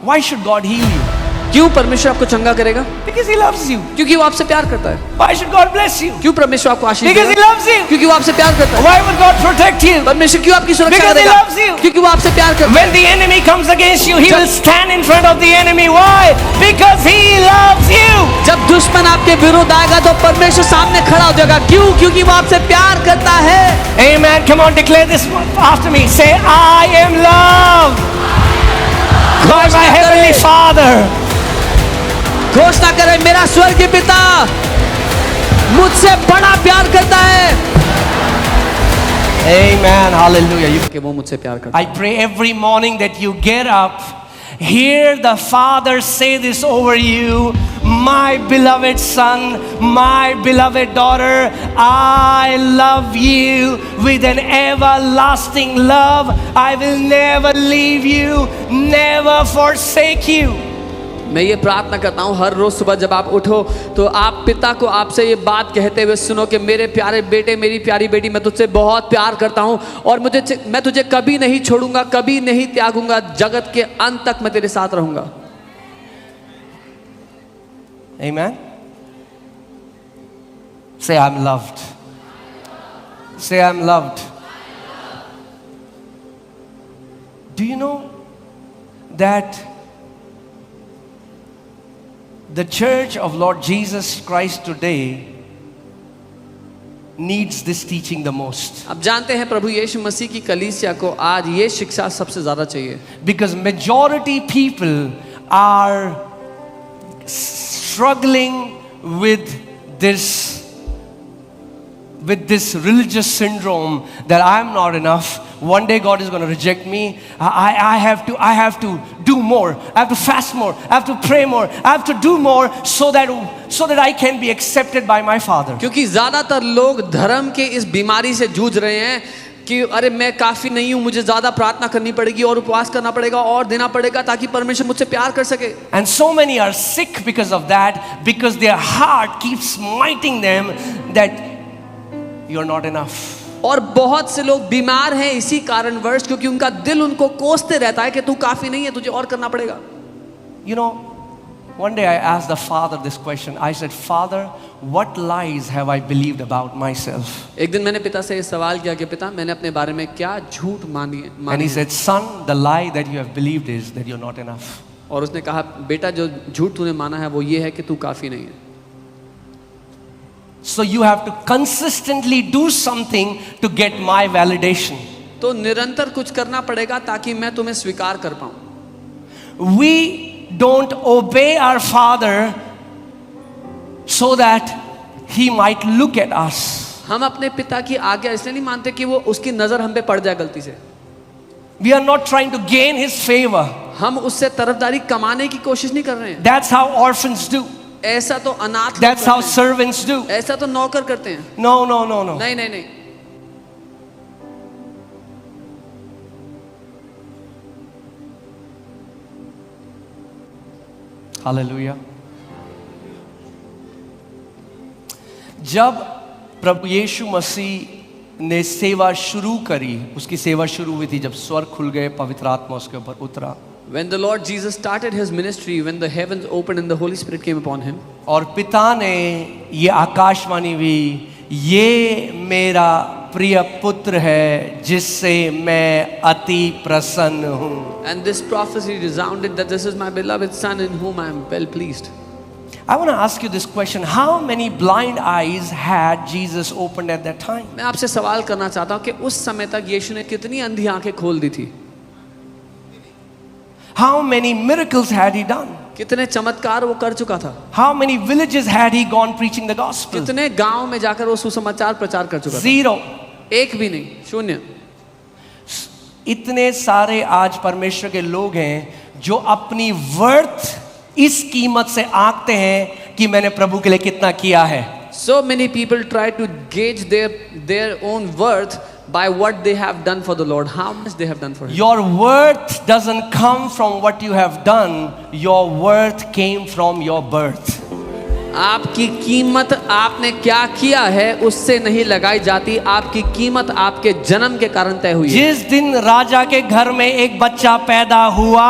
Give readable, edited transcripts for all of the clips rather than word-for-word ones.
Why should God heal you? क्यों परमेश्वर आपको चंगा करेगा? Because He loves you. क्योंकि वो आपसे प्यार करता है। Why should God bless you? क्यों परमेश्वर आपको आशीष Because He देगा? loves you. क्योंकि वो आपसे प्यार करता है। Why would God protect you? परमेश्वर क्यों आपकी सुरक्षा Because He करेगा? loves you. क्योंकि वो आपसे प्यार करता है। When the enemy comes against you, He will stand in front of the enemy. Why? Because He loves you. जब दुश्मन आपके विरुद्ध आएगा तो परमेश्वर सामने खड़ा हो जाएगा। क्यों? क्योंकि वो आपसे प्यार करता है। Amen. Come on, declare this after me. Say, I am loved by my heavenly Father. घोषणा करें, मेरा स्वर्गीय पिता मुझसे बड़ा प्यार करता है। Amen. Hallelujah. कि वो मुझसे प्यार करता है। I pray every morning that you get up, hear the Father say this over you. My beloved son, my beloved daughter, I love you with an everlasting love. I will never leave you, never forsake you. मैं ये प्रार्थना करता हूँ हर रोज सुबह जब आप उठो तो आप पिता को आपसे ये बात कहते हुए सुनो कि मेरे प्यारे बेटे, मेरी प्यारी बेटी, मैं तुझसे बहुत प्यार करता हूँ और मैं तुझे कभी नहीं छोड़ूंगा, कभी नहीं त्यागूंगा, जगत के अंत तक मैं तेरे साथ रहूंगा। Amen. Say, I'm loved. Say, I'm loved. Do you know that the church of Lord Jesus Christ today needs this teaching the most? आप जानते हैं प्रभु यीशु मसीह की कलीसिया को आज ये शिक्षा सबसे ज्यादा चाहिए। Because majority people are struggling with this religious syndrome that I'm not enough. One day God is going to reject me. I have to do more. I have to fast more. I have to pray more. I have to do more so that I can be accepted by my Father. क्योंकि ज्यादातर लोग धर्म के इस बीमारी से जूझ रहे हैं कि अरे मैं काफी नहीं हूं, मुझे ज्यादा प्रार्थना करनी पड़ेगी और उपवास करना पड़ेगा और देना पड़ेगा ताकि परमेश्वर मुझसे प्यार कर सके। And so many are sick because of that, because their heart keeps smiting them that you're not enough. और बहुत से लोग बीमार हैं इसी कारणवश क्योंकि उनका दिल उनको कोसते रहता है कि तू काफी नहीं है, तुझे और करना पड़ेगा। You know, one day I asked the Father this question. I said, Father, what lies have I believed about myself? एक दिन मैंने पिता से ये सवाल किया कि पिता मैंने अपने बारे में क्या झूठ मानी And he said, Son, the lie that you have believed is that you're not enough. और उसने कहा बेटा जो झूठ तूने माना है वो ये है कि तू काफी नहीं है। So you have to consistently do something to get my validation. तो निरंतर कुछ करना पड़ेगा ताकि मैं तुम्हें स्वीकार कर पाऊं। We don't obey our Father so that He might look at us. हम अपने पिता की आज्ञा इसलिए नहीं मानते कि वो उसकी नजर हम पे पड़ जाए गलती से। We are not trying to gain His favor. हम उससे तरफदारी कमाने की कोशिश नहीं कर रहे हैं। That's how orphans do. ऐसा तो अनाथ That's how servants do. ऐसा तो नौकर करते हैं। No, no, no, no. नहीं नहीं नहीं। Hallelujah. जब प्रभु यीशु मसीह ने सेवा शुरू करी, उसकी सेवा शुरू हुई थी जब स्वर्ग खुल गए, पवित्र आत्मा उसके ऊपर उतरा। When the Lord Jesus started his ministry, when the heavens opened and the Holy Spirit came upon him, और पिता ने ये आकाशवाणी हुई, ये मेरा प्रिय पुत्र है जिससे मैं अति प्रसन्न हूँ। and this prophecy resounded that this is my beloved son in whom I am well pleased. I want to ask you this question: how many blind eyes had Jesus opened at that time? मैं आपसे सवाल करना चाहता हूँ कि उस समय तक यीशु ने कितनी अंधी आंखें खोल दी थी? How many miracles had he done? कितने चमत्कार वो कर चुका था? How many villages had he gone preaching the gospel? कितने गांव में जाकर वो सुसमाचार प्रचार कर चुका था? Zero. एक भी नहीं, शून्य। इतने सारे आज परमेश्वर के लोग हैं जो अपनी वर्थ इस कीमत से आंकते हैं कि मैंने प्रभु के लिए कितना किया है। So many people try to gauge their own worth by what they have done for the Lord, how much they have done for Him. Your worth doesn't come from what you have done. Your worth came from your birth. आपकी कीमत आपने क्या किया है उससे नहीं लगाई जाती, आपकी कीमत आपके जन्म के कारण तय हुई है। जिस दिन राजा के घर में एक बच्चा पैदा हुआ,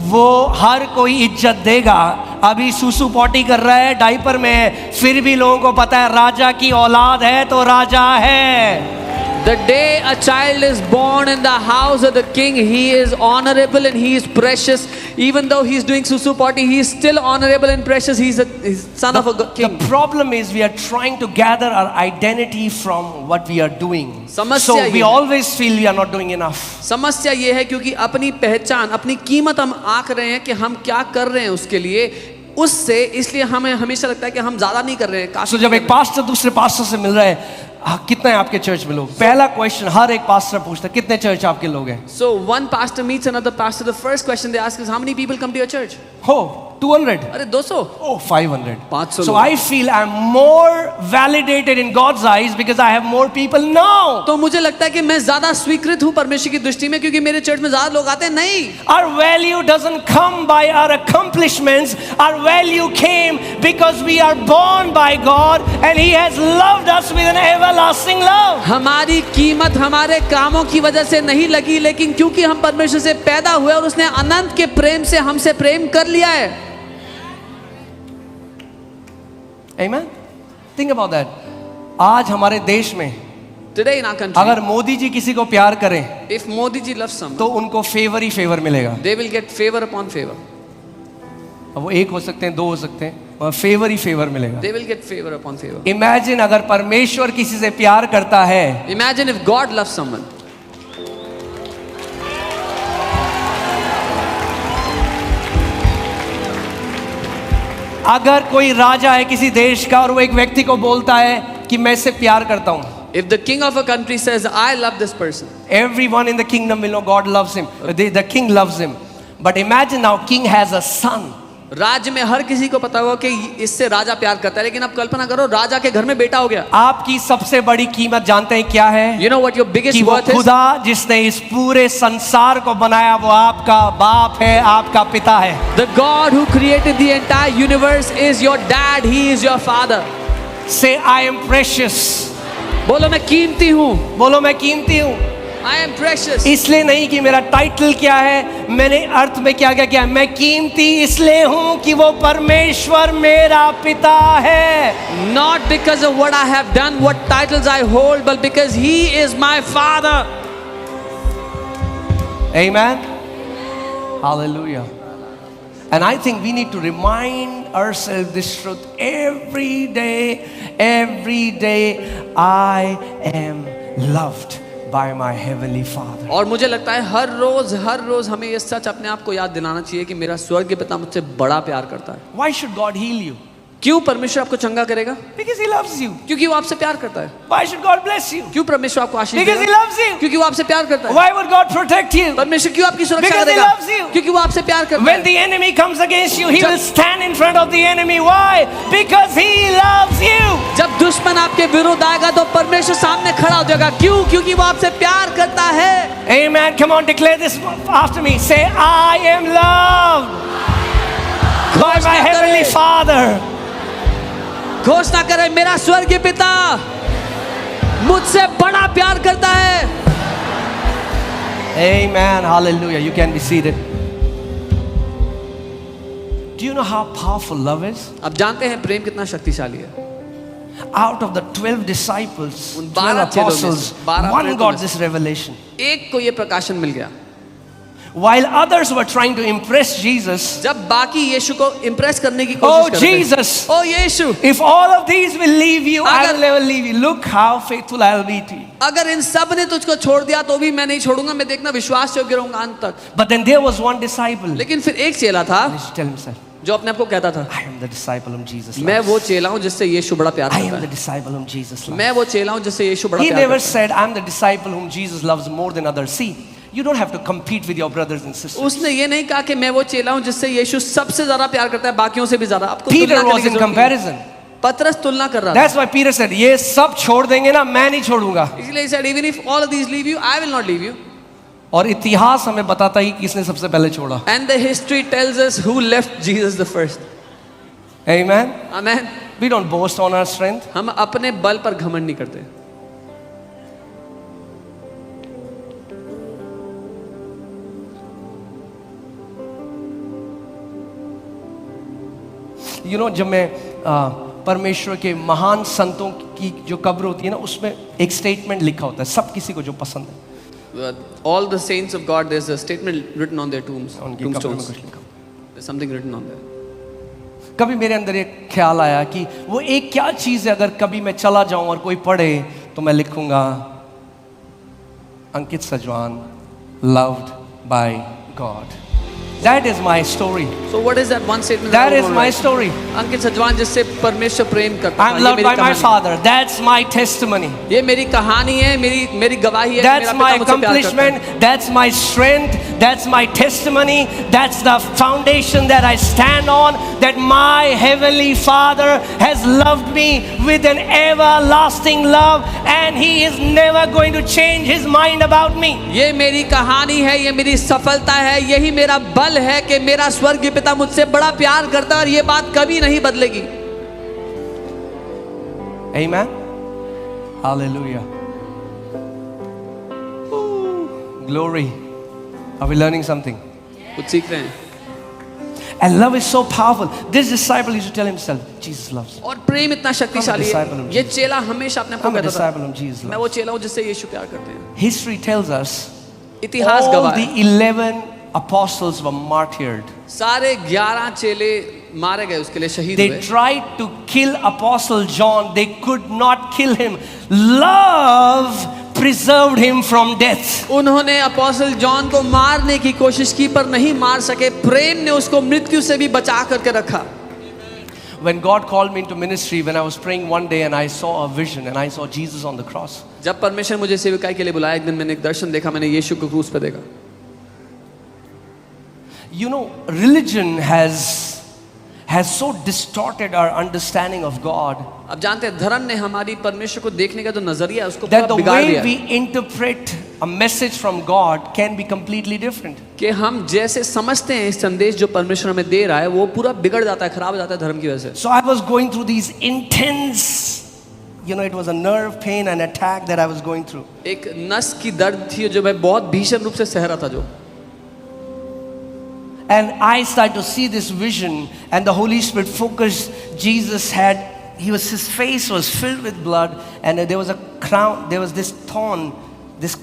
वो हर कोई इज्जत देगा। अभी सुसु पॉटी कर रहा है, डाइपर में है, फिर भी लोगों को पता है राजा की औलाद है तो राजा है। The day a child is born in the house of the king, he is honorable and he is precious. Even though he is doing susu potty, he is still honorable and precious. He's son of a king. The problem is we are trying to gather our identity from what we are doing. So we always feel we are not doing enough. समस्या ये है क्योंकि अपनी पहचान, अपनी कीमत हम आंक रहे हैं कि हम क्या कर रहे हैं उसके लिए, उससे इसलिए हमें हमेशा लगता है कि हम ज्यादा नहीं कर रहे हैं। So जब एक पास्टर दूसरे पास्टर से मिल रहा है, कितने आपके चर्च में लोग, पहला क्वेश्चन हर एक पास्टर पूछता है कितने चर्च आपके लोग हैं। So one pastor meets another pastor, the first question they ask is how many people come to your church? हो 200, अरे 200, oh 500, 500 so I feel I'm more validated in God's eyes because I have more people now. तो मुझे लगता है कि मैं ज्यादा स्वीकृत हूँ परमेश्वर की दृष्टि में क्योंकि मेरे चर्च में ज्यादा लोग आते हैं। नहीं, our value doesn't come by our accomplishments, our value came because we are born by God and He has loved us with an everlasting love. हमारी कीमत हमारे कामों की वजह से नहीं लगी, लेकिन क्योंकि हम परमेश्वर से पैदा हुए और उसने अनंत के प्रेम से हमसे प्रेम कर लिया है। Amen. Think about that. आज हमारे देश में Today in our country, अगर मोदी जी किसी को प्यार करें if Modi ji loves someone, तो उनको फेवर ही फेवर मिलेगा। they will get favor upon favor. अब वो एक हो सकते हैं, दो हो सकते हैं, फेवर ही फेवर मिलेगा। They will get favor upon favor. Imagine अगर परमेश्वर किसी से प्यार करता है, Imagine if God loves someone. अगर कोई राजा है किसी देश का और वो एक व्यक्ति को बोलता है कि मैं इससे प्यार करता हूं, If the king of a country says, I love this person, everyone in the kingdom will know God loves him. The king loves him. But imagine now, king has a son. राज्य में हर किसी को पता होगा कि इससे राजा प्यार करता है, लेकिन अब कल्पना करो राजा के घर में बेटा हो गया। आपकी सबसे बड़ी कीमत जानते हैं क्या है? You know what your biggest कि वो worth is? खुदा जिसने इस पूरे संसार को बनाया वो आपका बाप है, आपका पिता है। The God who created the entire universe is your dad. He is your father. Say I am precious. बोलो मैं कीमती हूँ। बोलो मैं कीमती हूँ। I am precious. इसलिए नहीं कि मेरा टाइटल क्या है, मैंने अर्थ में क्या क्या किया, मैं कीमती इसलिए हूँ कि वो परमेश्वर मेरा पिता है। Not because of what I have done, what titles I hold, but because He is my Father. Amen. Hallelujah. And I think we need to remind ourselves this truth every day. Every day, I am loved by my heavenly Father. और मुझे लगता है हर रोज हमें ये सच अपने आप को याद दिलाना चाहिए कि मेरा स्वर्गीय पिता मुझसे बड़ा प्यार करता है। Why should God heal you? क्यों परमेश्वर आपको चंगा करेगा? Because He loves you. क्योंकि वो आपसे प्यार करता है। Why should God bless you? क्यों परमेश्वर आपको आशीष Because He देगा? loves you. क्योंकि वो आपसे प्यार करता है। Why would God protect you? परमेश्वर क्यों आपकी सुरक्षा Because He करेगा? loves you. क्योंकि वो आपसे प्यार करता When है। the enemy comes against you, He will stand in front of the enemy. Why? Because He loves you. जब दुश्मन आपके विरुद्ध आएगा तो परमेश्वर सामने खड़ा हो जाएगा। क्यों? क्योंकि वो आपसे प्यार करता है। Amen. Come on, declare this after me. Say, I am loved by my heavenly Father. घोषणा करें, मेरा स्वर्गीय पिता मुझसे बड़ा प्यार करता है। Amen. Hallelujah. You can be seated. Do you know how powerful love is? अब जानते हैं प्रेम कितना शक्तिशाली है। Out of the 12 disciples, उन 12 12 चेलों में से, apostles, 12 one प्रेरितों got में से this revelation. एक को ये प्रकाशन मिल गया। While others were trying to impress Jesus, जब बाकी यीशु को इम्प्रेस करने की oh कोशिश कर रहे थे, Jesus, O Yeshu, if all of these will leave you, I अगर- will never leave you. Look how faithful I will be to you. अगर इन सब ने तुझको छोड़ दिया तो भी मैं नहीं छोड़ूंगा, मैं देखना विश्वास योग्य रहूंगा अंत तक। But then there was one disciple. लेकिन फिर एक चेला था Let's tell himself, जो अपने आप को कहता था, I am the disciple whom Jesus मैं loves. वो चेला हूँ जिससे यीशु बड़ा प्यार I करता am the है। disciple whom Jesus loves. मैं वो चेला हूँ जिससे यीशु बड़ा He प्यार never करता said, I'm the disciple whom Jesus loves more than others. See, you don't have to compete with your brothers and है। sisters. उसने ये नहीं कहा कि मैं वो चेला हूँ जिससे यीशु सबसे ज्यादा प्यार करता है, बाकियों से भी ज्यादा। आपको Peter तुलना करने was की in जरूरत नहीं है। comparison. पतरस तुलना कर रहा था। That's why Peter said, ये सब छोड़ देंगे ना, मैं नहीं छोड़ूंगा। इसलिए he said, even if all of these leave you, I will not leave you. और इतिहास हमें बताता है कि किसने सबसे पहले छोड़ा। And the history tells us who left Jesus the first. Amen. Amen. We don't boast on our strength. हम अपने बल पर घमंड नहीं करते। जब मैं परमेश्वर के महान संतों की जो कब्र होती है ना, उसमें एक स्टेटमेंट लिखा होता है, सब किसी को जो पसंद है All the saints of God, there's a statement written on their tombs, उनकी कब्र में tombstones. कुछ लिखा। There's something written on there. कभी मेरे अंदर एक ख्याल आया कि वो एक क्या चीज़ है, अगर कभी मैं चला जाऊं और कोई पढ़े तो मैं लिखूंगा अंकित Sajwan loved by God. That is my story. So what is that one statement? That I is want to my write? story. अंकित सजवान जिससे परमेश्वर प्रेम करता I'm है, ये loved मेरी by my कहानी है। Father. That's my testimony. ये मेरी कहानी है, मेरी गवाही है कि That's मेरा my पिता मुझसे प्यार करता है। accomplishment. That's my strength. That's my testimony. That's the foundation that I stand on. That my heavenly Father has loved me with an everlasting love, and He is never going to change His mind about me. ये मेरी कहानी है, ये मेरी सफलता है, यही मेरा बल है कि मेरा स्वर्गीय पिता मुझसे बड़ा प्यार करता है और ये बात कभी नहीं बदलेगी। Amen. Hallelujah. Ooh, glory. Are we learning something? कुछ सीख रहे हैं। And love is so powerful. This disciple used to tell himself, Jesus loves me. और प्रेम इतना शक्तिशाली I'm a disciple है। of ये Jesus. चेला हमेशा अपने आप को I'm a कहता disciple था, of Jesus. मैं वो चेला हूँ जिससे यीशु प्यार करते हैं। History tells us इतिहास all गवाह the है, 11 apostles were martyred. सारे 11 चेले मारे गए, उसके लिए शहीद They हुए। tried to kill Apostle John. They could not kill him. Love preserved him from death. उन्होंने अपोस्टल जॉन को मारने की कोशिश की पर नहीं मार सके। प्रेम ने उसको मृत्यु से भी बचा करके रखा। When God called me into ministry, when I was praying one day and I saw a vision and I saw Jesus on the cross. जब परमेश्वर मुझे सेवकाई के लिए बुलाया, एक दिन मैंने एक दर्शन देखा, मैंने यीशु को क्रूस पे देखा। Religion has so distorted our understanding of God अब जानते हैं धर्म ने हमारी परमेश्वर को देखने का जो नजरिया है उसको that the पूरा बिगाड़ way दिया we interpret a message from God can be completely different. कि हम जैसे समझते हैं इस संदेश जो परमेश्वर हमें दे रहा है वो पूरा बिगड़ जाता है, खराब हो जाता है धर्म की वजह से। So I was going through these intense, it was a nerve pain and attack that I was going through. एक नस की दर्द थी जो मैं बहुत भीषण रूप से सह रहा था जो। And I started to see this vision, and the Holy Spirit focused. His face was filled with blood, and there was a crown, there was this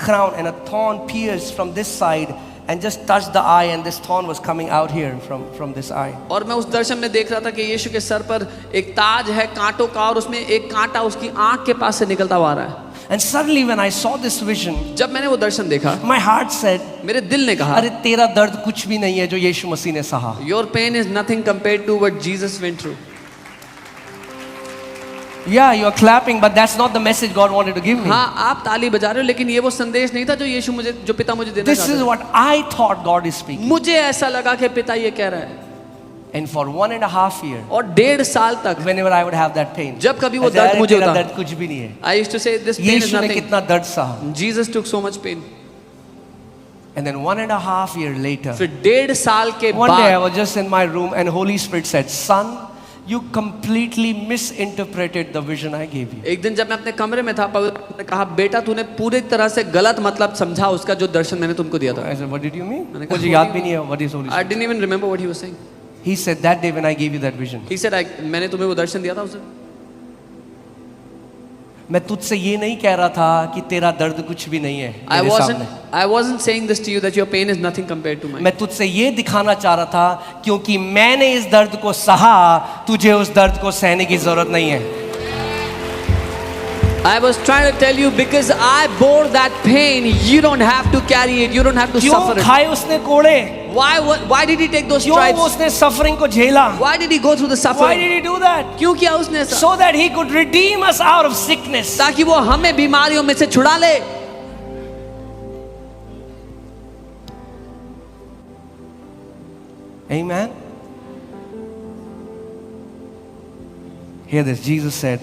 crown, and a thorn pierced from this side and just touched the eye, and this thorn was coming out here from this eye. और मैं उस दर्शन में देख रहा था कि यीशु के sir पर एक ताज है कांटों का और उसमें एक कांटा उसकी आंख के पास से निकलता हुआ आ रहा है। And suddenly when I saw this vision, जब मैंने वो दर्शन देखा, my heart said, मेरे दिल ने कहा, अरे तेरा दर्द कुछ भी नहीं है जो यीशु मसीह ने सहा। Your pain is nothing compared to what Jesus went through. Yeah, you are clapping, but that's not the message God wanted to give me. हाँ, आप ताली बजा रहे हो, लेकिन ये वो संदेश नहीं था जो पिता मुझे देना This चाहते is थे। what I thought God is speaking. मुझे ऐसा लगा कि पिता ये कह रहा है। And for 1.5 years, और 1.5 साल तक whenever I would have that pain, जब कभी वो I said, दर्द अरे मुझे तेरा होता, दर्द कुछ भी नहीं है। I used to say this pain is यीशु ने nothing. कितना दर्द सहा। Jesus took so much pain. And then 1.5 years later, फिर 1.5 साल के one day I बाद was just in my room and Holy Spirit said, "Son, you completely misinterpreted the vision I gave you." एक दिन जब मैं अपने कमरे में था, पवित्र ने कहा, बेटा तूने पूरी तरह से गलत मतलब समझा उसका जो दर्शन मैंने तुमको दिया था। I said, "What did you mean?" मैंने कहा, मुझे याद भी नहीं है what is Holy I Spirit. didn't even remember what he was saying. He said that day when I gave you that vision, He said, मैंने तुम्हें वो दर्शन दिया था उसे। मैं तुझसे ये नहीं कह रहा था कि तेरा दर्द कुछ भी नहीं है मेरे सामने। I wasn't saying this to you that your pain is nothing compared to mine. मैं तुझसे ये दिखाना चाह रहा था क्योंकि मैंने इस दर्द को सहा, तुझे उस दर्द को सहने की जरूरत नहीं है। I was trying to tell you because I bore that pain, you don't have to carry it, you don't have to क्यों suffer it. खाए उसने कोड़े? Why did he take those क्यों stripes? उसने सफरिंग को झेला? Why did he go through the Why suffering? did he do that? क्यों किया उसने ऐसा? So that he could redeem us out of sickness. ताकि वो हमें बीमारियों में से छुड़ा ले। Amen. Hear this. Jesus said,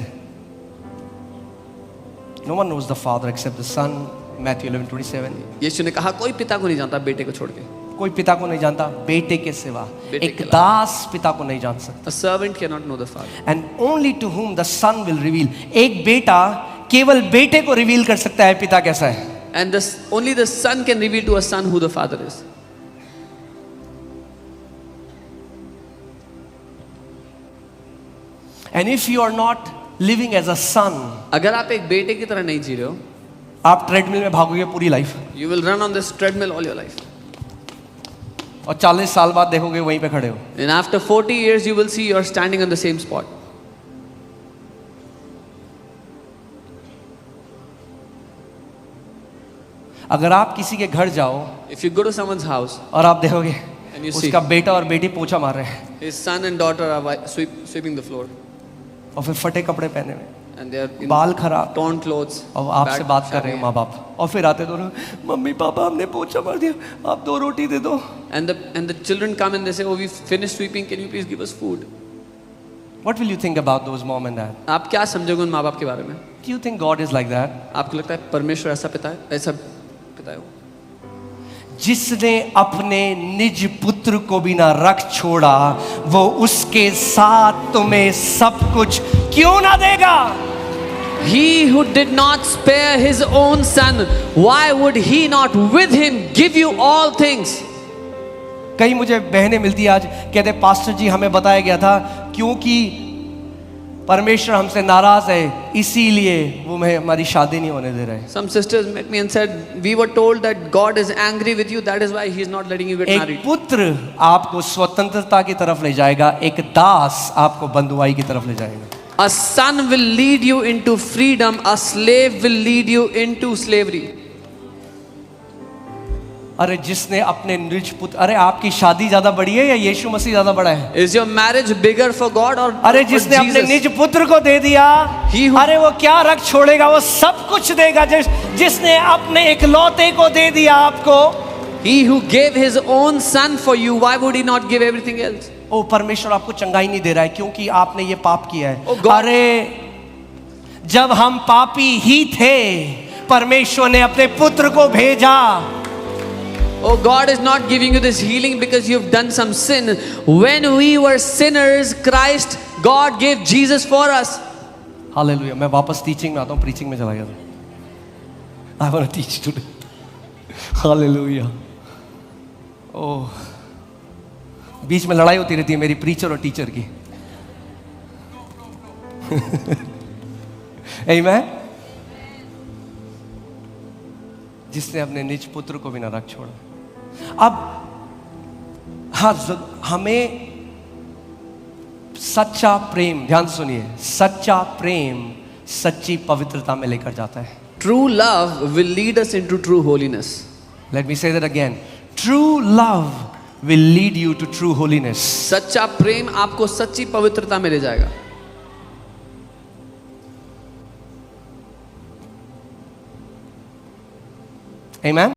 "No one knows the Father except the Son." Matthew 11:27. यीशु ने कहा कोई पिता को नहीं जानता बेटे को छोड़ के। कोई पिता को नहीं जानता बेटे के सिवा। बेटे एक के अलावा। दास पिता को नहीं जान सकता। A servant cannot know the Father. And only to whom the Son will reveal. एक बेटा केवल बेटे को रिवील कर सकता है पिता कैसा है। And only the Son can reveal to a son who the Father is. And if you are not living as a son, अगर आप एक बेटे की तरह नहीं जी रहे हो, आप ट्रेडमिल में भागोगे पूरी life, you will run on this treadmill all your life. और 40 साल बाद देखोगे वहीं पे खड़े हो. And after 40 years, you will see you're standing on the same spot. अगर आप किसी के घर जाओ If you go to someone's house और आप देखोगे and you see उसका बेटा और बेटी पोछा मार रहे हैं his son and daughter are sweeping the floor, और फिर फटे कपड़े पहने हुए, and they are in बाल खराब, torn clothes, और आपसे bad बात कर रहे shopping. हैं माँ बाप, और फिर आते दोनों, मम्मी पापा हमने पोछा मार दिया, आप 2 रोटी दे दो. And the children come and they say, oh, we finished sweeping, can you please give us food? What will you think about those mom and dad? आप क्या समझोगे उन माँ बाप के बारे में? Do you think God is like that? आपको लगता है परमेश्वर ऐसा पिता है, ऐसा पिता है वो? जिसने अपने निज पुत्र को भी ना रख छोड़ा, वो उसके साथ तुम्हें सब कुछ क्यों ना देगा? He who did not spare his own son, why would he not with him give you all things? कई मुझे बहनें मिलती आज, कहते पास्टर जी हमें बताया गया था क्योंकि परमेश्वर हमसे नाराज है इसीलिए वो हमारी शादी नहीं होने दे रहे. Some sisters met me and said, we were told that God is angry with you, that is why he is not letting you get एक married. पुत्र आपको स्वतंत्रता की तरफ ले जाएगा, एक दास आपको बंधुआई की तरफ ले जाएगा. A son will lead you into freedom, a slave will lead you into slavery. अरे जिसने अपने निज पुत्र, अरे आपकी शादी ज्यादा बड़ी है या यीशु मसीह ज्यादा बड़ा है? Is your marriage bigger for God or अरे for जिसने अपने Jesus? निज पुत्र को दे दिया, He who- अरे वो क्या रख छोड़ेगा, वो सब कुछ देगा. जिसने अपने इकलौते को दे दिया आपको, He who gave his own son for you, why would he not give everything else? ओ परमेश्वर आपको चंगाई नहीं दे रहा है क्योंकि आपने ये पाप किया है. Oh God. अरे जब हम पापी ही थे, परमेश्वर ने अपने पुत्र को भेजा. Oh, God is not giving you this healing because you've done some sin. When we were sinners, Christ, God gave Jesus for us. Hallelujah. मैं वापस टीचिंग में आता हूँ, प्रीचिंग में चला गया था. I want to teach today. Hallelujah. ओह, बीच में लड़ाई होती रहती है मेरी प्रीचर और टीचर की. आमीन. जिसने अपने निज पुत्र को भी ना रख छोड़ा. अब हाँ, हमें सच्चा प्रेम, ध्यान से सुनिए, सच्चा प्रेम सच्ची पवित्रता में लेकर जाता है. True love will lead us into true holiness. Let me say that again. True love will lead you to true holiness. सच्चा प्रेम आपको सच्ची पवित्रता में ले जाएगा. Amen.